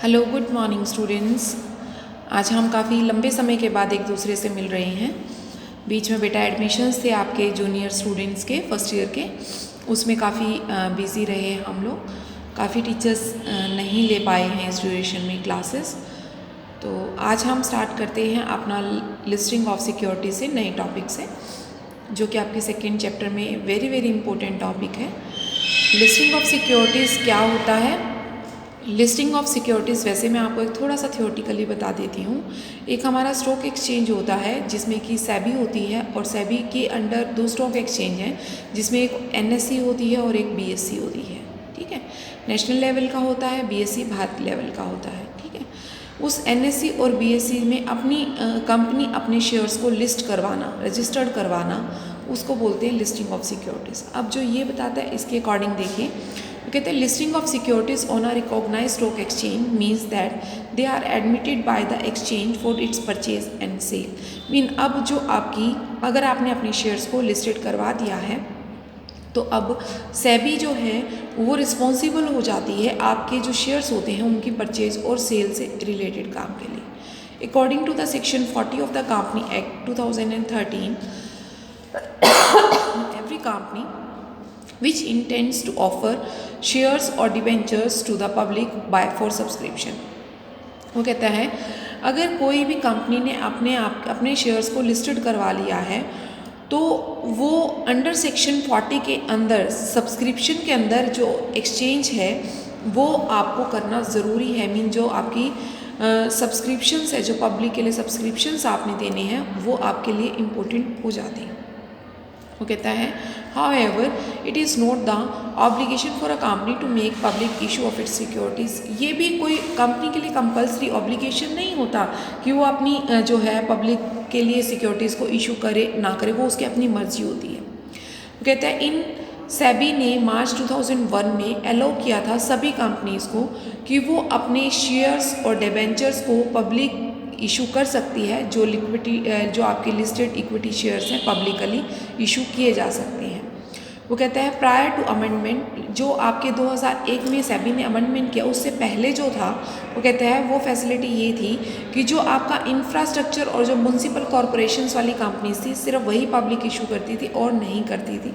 Hello good morning students. आज हम काफ़ी लंबे समय के बाद एक दूसरे से मिल रहे हैं। बीच में बेटा एडमिशन्स थे आपके जूनियर स्टूडेंट्स के फर्स्ट ईयर के, उसमें काफ़ी बिज़ी रहे हम लोग। काफ़ी टीचर्स नहीं ले पाए हैं इस ड्यूरेशन में क्लासेस। तो आज हम स्टार्ट करते हैं अपना लिस्टिंग ऑफ सिक्योरिटी से, नए टॉपिक से, जो कि आपके सेकेंड चैप्टर में वेरी वेरी इंपॉर्टेंट टॉपिक है। लिस्टिंग ऑफ सिक्योरिटीज़ क्या होता है? लिस्टिंग ऑफ सिक्योरिटीज़ वैसे मैं आपको एक थोड़ा सा थियोरटिकली बता देती हूँ। एक हमारा स्टॉक एक्सचेंज होता है जिसमें कि सेबी होती है, और सेबी के अंडर दो स्टॉक एक्सचेंज हैं जिसमें एक एनएससी होती है और एक बीएससी होती है। ठीक है, नेशनल लेवल का होता है, बीएससी भारतीय लेवल का होता है। ठीक है, उस एनएससी और बीएससी में अपनी कंपनी अपने शेयर्स को लिस्ट करवाना, रजिस्टर्ड करवाना, उसको बोलते हैं लिस्टिंग ऑफ सिक्योरिटीज़। अब जो ये बताता है इसके अकॉर्डिंग देखिए, कहते हैं listing of securities on a recognise stock exchange means that they are admitted by the exchange for its purchase and sale. Mean अब जो आपकी, अगर आपने अपने शेयर्स को लिस्टेड करवा दिया है तो अब सेबी जो है वो रिस्पॉन्सिबल हो जाती है आपके जो शेयर्स होते हैं उनकी परचेज और सेल से रिलेटेड काम के लिए। According to the section 40 of the company act 2013, every company which intends to offer shares or debentures to the public by for subscription, वो कहता है अगर कोई भी कंपनी ने अपने शेयर्स को लिस्टेड करवा लिया है तो वो अंडर सेक्शन 40 के अंदर सब्सक्रिप्शन के अंदर जो एक्सचेंज है वो आपको करना ज़रूरी है। मीन जो आपकी सब्सक्रिप्शंस है, जो पब्लिक के लिए सब्सक्रिप्शंस आपने देने हैं, वो आपके लिए इम्पोर्टेंट हो जाती हैं। वो कहता है however it is not the obligation for a company to make public issue of its securities। ये भी कोई कंपनी के लिए कंपल्सरी ऑब्लिगेशन नहीं होता कि वो अपनी जो है पब्लिक के लिए सिक्योरिटीज़ को इशू करे ना करे, वो उसकी अपनी मर्जी होती है। वो कहता है इन सेबी ने मार्च 2001 में अलाउ किया था सभी कंपनीज़ को कि वो अपने शेयर्स और डिबेंचर्स को पब्लिक इशू कर सकती है, जो लिक्विडिटी जो आपके लिस्टेड इक्विटी शेयर्स हैं पब्लिकली इशू किए जा सकते हैं। वो कहता है प्रायर टू अमेंडमेंट, जो आपके 2001 में सेबी ने अमेंडमेंट किया उससे पहले जो था, वो कहता है वो फैसिलिटी ये थी कि जो आपका इंफ्रास्ट्रक्चर और जो म्यूनसिपल कॉरपोरेशंस वाली कंपनीज थी सिर्फ वही पब्लिक इशू करती थी और नहीं करती थी।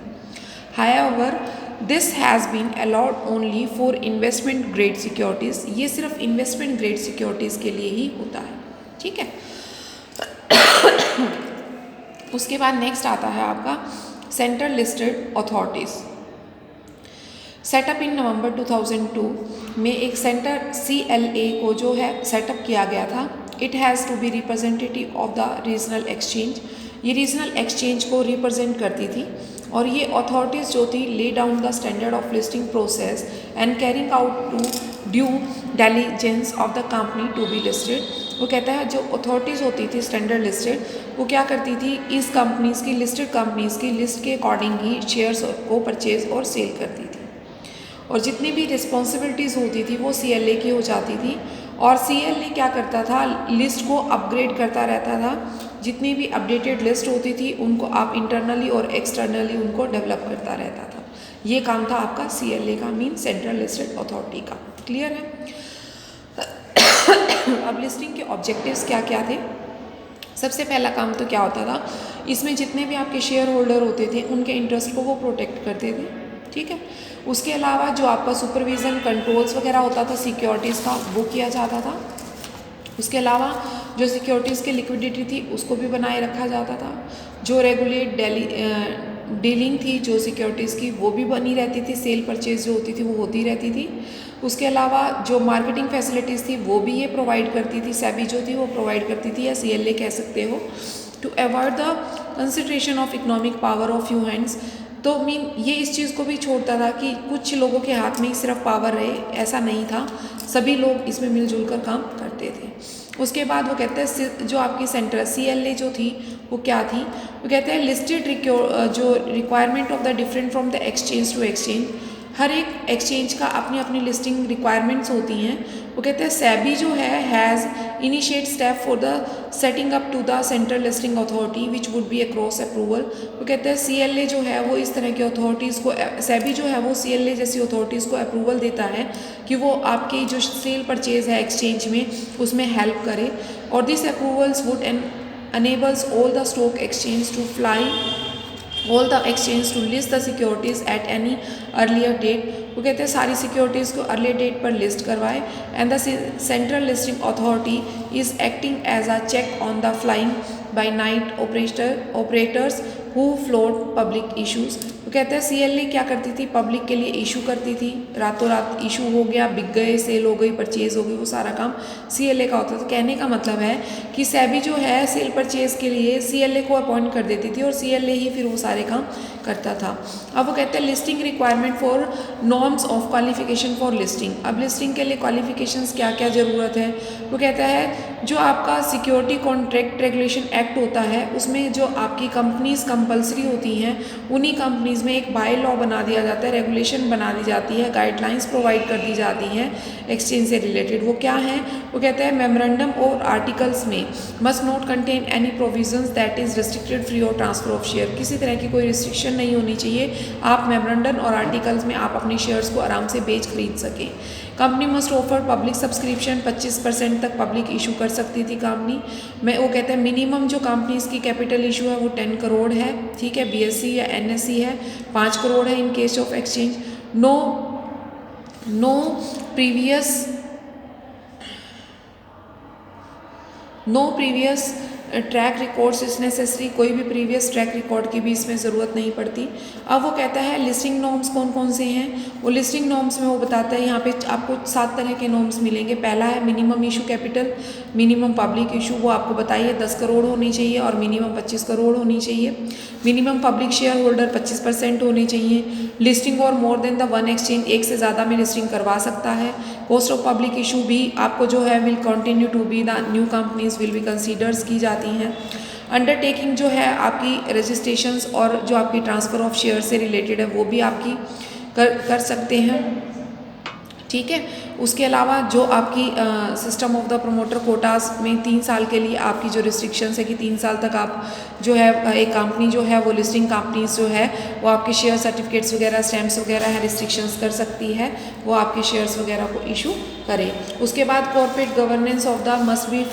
However this has been allowed only for investment grade securities, ये सिर्फ इन्वेस्टमेंट ग्रेड सिक्योरिटीज़ के लिए ही होता है। ठीक है, उसके बाद नेक्स्ट आता है आपका सेंट्रल लिस्टेड अथॉरिटीज़। सेटअप इन नवंबर 2002 में एक सेंटर CLA को जो है सेटअप किया गया था। It has to be representative of the regional exchange, ये रीजनल एक्सचेंज को रिप्रेजेंट करती थी, और ये अथॉरिटीज़ जो थी lay down the standard of listing process and carrying out to due diligence of the company to be listed. वो कहता है जो अथॉरिटीज़ होती थी स्टैंडर्ड लिस्टेड, वो क्या करती थी, इस कंपनीज़ की, लिस्टेड कंपनीज़ की लिस्ट के अकॉर्डिंग ही शेयर्स को परचेज और सेल करती थी, और जितनी भी रिस्पॉन्सिबिलिटीज़ होती थी वो CLA की हो जाती थी। और CLA क्या करता था, लिस्ट को अपग्रेड करता रहता था। जितनी भी अपडेटेड लिस्ट होती थी उनको आप इंटरनली और एक्सटर्नली उनको डेवलप करता रहता था। ये काम था आपका CLA का, मीन सेंट्रल लिस्टेड अथॉरिटी का। क्लियर है? अब लिस्टिंग के ऑब्जेक्टिव्स क्या क्या थे? सबसे पहला काम तो क्या होता था, इसमें जितने भी आपके शेयर होल्डर होते थे उनके इंटरेस्ट को वो प्रोटेक्ट करते थे। ठीक है, उसके अलावा जो आपका सुपरविज़न कंट्रोल्स वगैरह होता था सिक्योरिटीज़ का, वो किया जाता था। उसके अलावा जो सिक्योरिटीज़ की लिक्विडिटी थी उसको भी बनाए रखा जाता था। जो रेगुलेट डीलिंग थी जो सिक्योरिटीज़ की वो भी बनी रहती थी, सेल परचेज जो होती थी वो होती रहती थी। उसके अलावा जो मार्केटिंग फैसिलिटीज़ थी वो भी ये प्रोवाइड करती थी, सेबी जो थी वो प्रोवाइड करती थी, या CLA कह सकते हो, to avoid the concentration of economic power of few hands. तो मीन ये इस चीज़ को भी छोड़ता था कि कुछ लोगों के हाथ में ही सिर्फ पावर रहे, ऐसा नहीं था, सभी लोग इसमें मिलजुल कर काम करते थे। उसके बाद वो कहते हैं जो आपकी सेंटर CLA जो थी वो क्या थी, वो कहते हैं लिस्टेड जो requirement of the different from the exchange to exchange, हर एक एक्सचेंज का अपनी अपनी लिस्टिंग रिक्वायरमेंट्स होती हैं। वो कहते हैं सेबी जो है has initiate step for the setting up to the central listing authority which would be across approval. वो कहते हैं CLA जो है वो इस तरह की अथॉरिटीज़ को, सेबी जो है वो CLA जैसी अथॉरिटीज़ को अप्रूवल देता है कि वो आपकी जो सेल परचेज है एक्सचेंज में उसमें हेल्प करे। और this approvals would enables all the stock exchange to fly all the exchange to list the securities at any earlier date। वो कहते हैं सारी सिक्योरिटीज़ को अर्ली डेट पर लिस्ट करवाए। And the central listing authority is acting as a check on the flying by night operators who float public issues. वो कहते हैं CLA क्या करती थी, पब्लिक के लिए इशू करती थी, रातों रात इशू हो गया, बिक गए, सेल हो गई, परचेज हो गई, वो सारा काम CLA का होता था। कहने का मतलब है कि सेबी जो है सेल परचेज के लिए CLA को अपॉइंट कर देती थी और CLA ही फिर वो सारे काम करता था। अब वो कहते हैं listing requirement for norms of qualification for listing. अब लिस्टिंग के लिए क्वालिफिकेशंस क्या क्या ज़रूरत है। वो कहता है जो आपका सिक्योरिटी कॉन्ट्रैक्ट रेगुलेशन एक्ट होता है उसमें जो आपकी कंपनीज कंपलसरी होती हैं उन्हीं कंपनीज में एक बाय लॉ बना दिया जाता है, रेगुलेशन बना दी जाती है, गाइडलाइंस प्रोवाइड कर दी जाती हैं एक्सचेंज से रिलेटेड। वो क्या है, वो कहते हैं मेमोरेंडम और आर्टिकल्स में must not contain any provisions that is restricted free और ट्रांसफर ऑफ शेयर। किसी तरह की कोई रिस्ट्रिक्शन नहीं होनी चाहिए, आप मेमोरेंडम और आर्टिकल्स में आप अपने शेयर्स को आराम से बेच खरीद सकें। Company must offer public subscription, 25% तक पब्लिक इशू कर सकती थी कंपनी में। वो कहते हैं मिनिमम जो कंपनीज की कैपिटल इशू है वो 10 करोड़ है, ठीक है, BSE या NSE है 5 करोड़ है in case of exchange. No previous track records is necessary, कोई भी प्रीवियस ट्रैक रिकॉर्ड की भी इसमें ज़रूरत नहीं पड़ती। अब वो कहता है लिस्टिंग नॉर्म्स कौन कौन से हैं, वो लिस्टिंग नॉर्म्स में वो बताता है यहाँ पे आपको 7 तरह के नॉर्म्स मिलेंगे। पहला है minimum issue capital, minimum public issue, वो आपको बताइए 10 करोड़ होनी चाहिए और मिनिमम 25 करोड़ होनी चाहिए। मिनिमम पब्लिक शेयर होल्डर 25% होने चाहिए। लिस्टिंग और more than the one exchange, एक से ज़्यादा में लिस्टिंग करवा सकता है। कॉस्ट ऑफ पब्लिक इशू भी आपको जो है will continue to be the new companies will be considers की जाती हैं। अंडरटेकिंग जो है आपकी रजिस्ट्रेशंस और जो आपकी ट्रांसफ़र ऑफ शेयर से रिलेटेड है वो भी आपकी कर सकते हैं, ठीक है। उसके अलावा जो आपकी system of the promoter quotas में 3 साल के लिए आपकी जो रिस्ट्रिक्शंस है कि 3 साल तक आप जो है एक कंपनी जो है वो लिस्टिंग कंपनीज जो है वो आपके शेयर सर्टिफिकेट्स वगैरह स्टैम्प्स वगैरह है रिस्ट्रिक्शंस कर सकती है, वो आपके शेयर्स वगैरह को इशू करे। उसके बाद corporate governance of the must be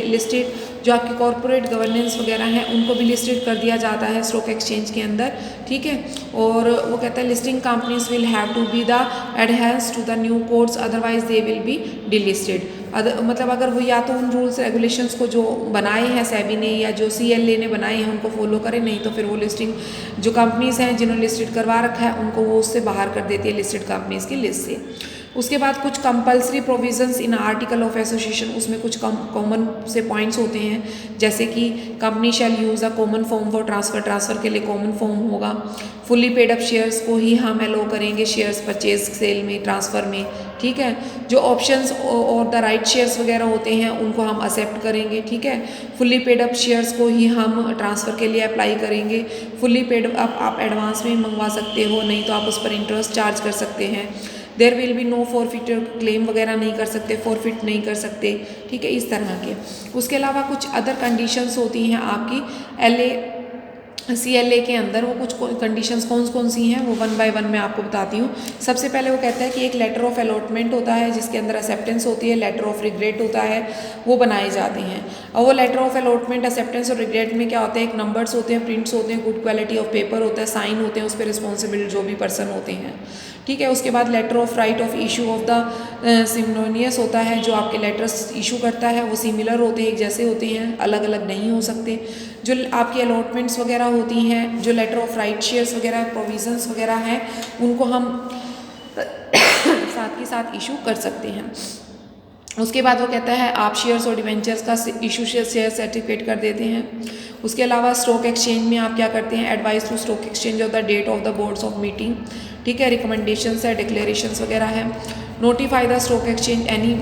listed, जो आपकी कॉर्पोरेट गवर्नेंस वगैरह हैं उनको भी लिस्टेड कर दिया जाता है स्टॉक एक्सचेंज के अंदर, ठीक है। और वो कहता है listing companies will have to be the adherence to the new codes otherwise they will be delisted. मतलब अगर वो या तो उन रूल्स रेगुलेशंस को जो बनाए हैं सेबी ने या जो CLA ने बनाए हैं उनको फॉलो करें, नहीं तो फिर वो लिस्टिंग जो कंपनीज हैं जिन्होंने लिस्टेड करवा रखा है उनको वो उससे बाहर कर देती है लिस्टेड कंपनीज की लिस्ट से। उसके बाद कुछ compulsory provisions in article of association, उसमें कुछ कॉमन से पॉइंट्स होते हैं जैसे कि company shall use a common form for transfer के लिए कॉमन फॉर्म होगा। फुली पेड अप शेयर्स को ही हम एलो करेंगे शेयर्स परचेज सेल में ट्रांसफ़र में, ठीक है। जो ऑप्शंस और द राइट शेयर्स वगैरह होते हैं उनको हम एक्सेप्ट करेंगे, ठीक है। फुली पेड अप शेयर्स को ही हम ट्रांसफ़र के लिए अप्लाई करेंगे। फुली पेड अप आप एडवांस में मंगवा सकते हो, नहीं तो आप उस पर इंटरेस्ट चार्ज कर सकते हैं। There will be no forfeit, claim वगैरह नहीं कर सकते, फॉरफिट नहीं कर सकते, ठीक है, इस तरह के। उसके अलावा कुछ अदर कंडीशंस होती हैं आपकी CLA के अंदर, वो कुछ कंडीशंस कौन सी हैं वो 1 बाय 1 मैं आपको बताती हूँ। सबसे पहले वो कहता है कि एक लेटर ऑफ अलॉटमेंट होता है जिसके अंदर एक्सेप्टेंस होती है, लेटर ऑफ रिग्रेट होता है, वो बनाए जाते हैं। और वो लेटर ऑफ अलॉटमेंट, एक्सेप्टेंस और रिग्रेट में क्या होता है, एक नंबर्स होते हैं, प्रिंट्स होते हैं, गुड क्वालिटी ऑफ पेपर होता है, साइन होते हैं, उस पर रिस्पॉन्सिबल जो भी पर्सन होते हैं, ठीक है। उसके बाद letter of right of issue of the सिमोनियस होता है, जो आपके लेटर्स इशू करता है वो सिमिलर होते हैं, एक जैसे होते हैं, अलग अलग नहीं हो सकते। जो आपकी अलॉटमेंट्स वगैरह होती हैं, जो लेटर ऑफ राइट शेयर्स वगैरह प्रोविजंस वगैरह हैं, उनको हम साथ के साथ इशू कर सकते हैं। उसके बाद वो कहता है आप शेयर्स और डिवेंचर्स का इशू शेयर सर्टिफिकेट कर देते हैं। उसके अलावा स्टॉक एक्सचेंज में आप क्या करते हैं, advice to stock exchange of the date of the boards of meeting, ठीक है, रिकमेंडेशंस है, डिक्लेरेशंस वगैरह है। Notify the stock exchange any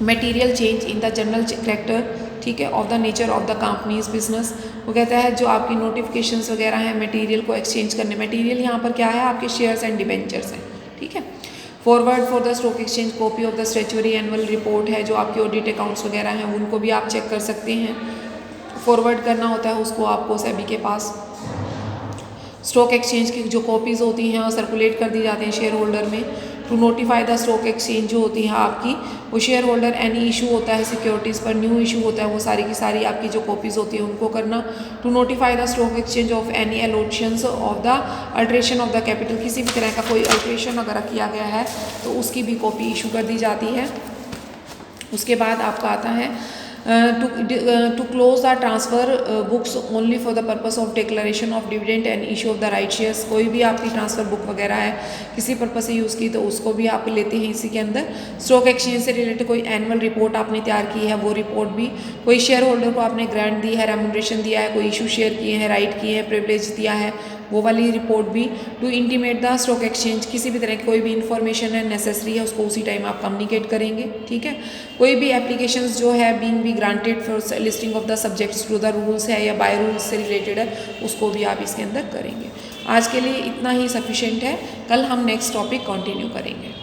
material change in the general character, ठीक है, of the nature of the companies business. वो कहता है जो आपकी नोटिफिकेशंस वगैरह हैं मटेरियल को एक्सचेंज करने, मटेरियल यहाँ पर क्या है, आपके शेयर्स एंड डिवेंचर्स हैं, ठीक है। Forward for the stock exchange copy of the statutory annual report है, जो आपके ऑडिट अकाउंट्स वगैरह हैं उनको भी आप चेक कर सकते हैं। फॉरवर्ड करना होता है उसको आपको सेबी के पास। स्टॉक एक्सचेंज की जो कॉपीज़ होती हैं वो सर्कुलेट कर दी जाती हैं शेयर होल्डर में। To notify the stock exchange जो होती है आपकी, वो शेयर होल्डर एनी इशू होता है सिक्योरिटीज़ पर, न्यू इशू होता है, वो सारी की सारी आपकी जो कॉपीज़ होती है उनको करना। To notify the stock exchange of any एलोशंस of the alteration of the capital, किसी भी तरह का कोई अल्ट्रेशन अगर किया गया है तो उसकी भी कॉपी इशू कर दी जाती है। उसके बाद आपका आता है to close the transfer books only for the purpose of declaration of dividend and issue of the right shares. कोई भी आपकी ट्रांसफ़र बुक वगैरह है किसी पर्पस से यूज़ की तो उसको भी आप लेते हैं इसी के अंदर। स्टॉक एक्सचेंज से रिलेटेड कोई एनुअल रिपोर्ट आपने तैयार की है वो रिपोर्ट भी, कोई शेयर होल्डर को आपने ग्रांट दी है, रेम्यूनरेशन दिया है, कोई इशू शेयर किए हैं, राइट किए हैं, प्रिविलेज दिया है, वो वाली रिपोर्ट भी। To intimate the stock exchange, किसी भी तरह की कोई भी इन्फॉर्मेशन है नेसेसरी है उसको उसी टाइम आप कम्युनिकेट करेंगे, ठीक है। कोई भी एप्लीकेशंस जो है being be granted for listing of the subjects to the rules है या बाय रूल्स से रिलेटेड है उसको भी आप इसके अंदर करेंगे। आज के लिए इतना ही सफिशिएंट है, कल हम नेक्स्ट टॉपिक कंटिन्यू करेंगे।